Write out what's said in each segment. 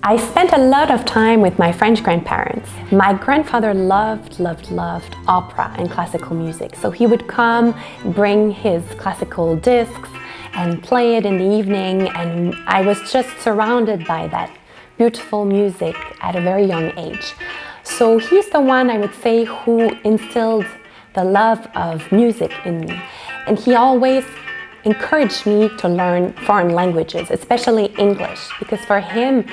I spent a lot of time with my French grandparents. My grandfather loved opera and classical music. So he would come, bring his classical discs and play it in the evening, and I was just surrounded by that beautiful music at a very young age. So he's the one, I would say, who instilled the love of music in me. And he always encouraged me to learn foreign languages, especially English, because for him,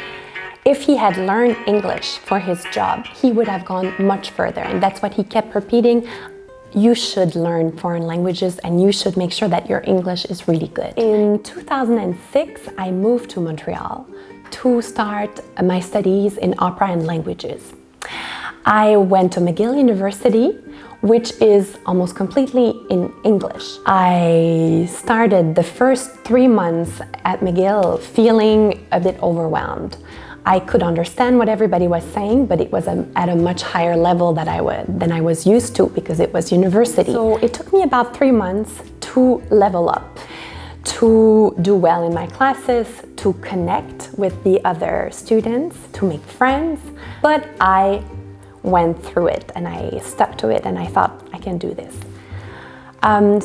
if he had learned English for his job, he would have gone much further. And that's what he kept repeating. You should learn foreign languages and you should make sure that your English is really good. In 2006, I moved to Montreal to start my studies in opera and languages. I went to McGill University, which is almost completely in English. I started the first 3 months at McGill feeling a bit overwhelmed. I could understand what everybody was saying, but it was at a much higher level than I was used to because it was university. So it took me about 3 months to level up, to do well in my classes, to connect with the other students, to make friends. But I went through it and I stuck to it and I thought, I can do this.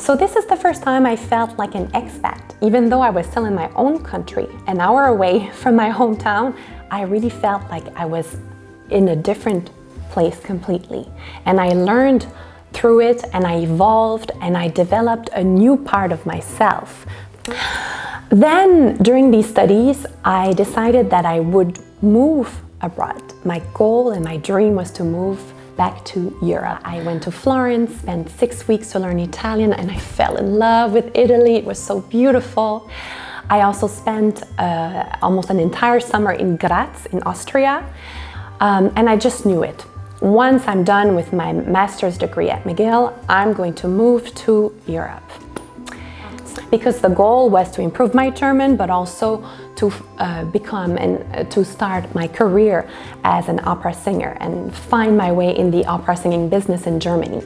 So this is the first time I felt like an expat. Even though I was still in my own country, an hour away from my hometown, I really felt like I was in a different place completely. And I learned through it and I evolved and I developed a new part of myself. Then during these studies, I decided that I would move abroad. My goal and my dream was to move back to Europe. I went to Florence, spent 6 weeks to learn Italian, and I fell in love with Italy. It was so beautiful. I also spent almost an entire summer in Graz in Austria, and I just knew it. Once I'm done with my master's degree at McGill, I'm going to move to Europe. Because the goal was to improve my German, but also to become and to start my career as an opera singer and find my way in the opera singing business in Germany.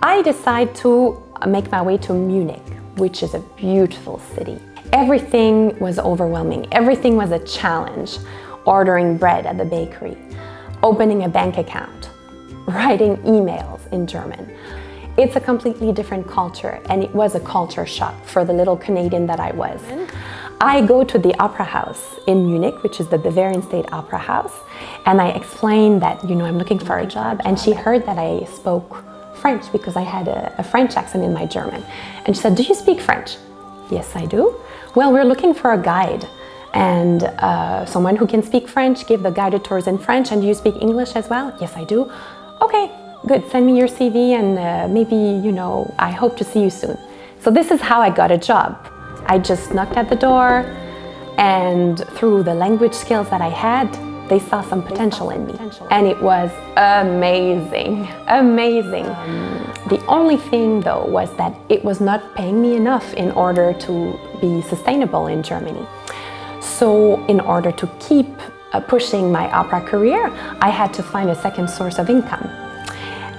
I decided to make my way to Munich, which is a beautiful city. Everything was overwhelming. Everything was a challenge. Ordering bread at the bakery, opening a bank account, writing emails in German. It's a completely different culture, and it was a culture shock for the little Canadian that I was. I go to the opera house in Munich, which is the Bavarian State Opera House, and I explained that, I'm looking for a job, and she heard that I spoke French because I had a French accent in my German. And she said, "Do you speak French?" "Yes, I do." "Well, we're looking for a guide and someone who can speak French, give the guided tours in French, and do you speak English as well?" "Yes, I do." "Okay. Good, send me your CV and maybe, I hope to see you soon." So this is how I got a job. I just knocked at the door, and through the language skills that I had, they saw some potential in me. And it was amazing, amazing. The only thing though was that it was not paying me enough in order to be sustainable in Germany. So in order to keep pushing my opera career, I had to find a second source of income.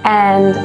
And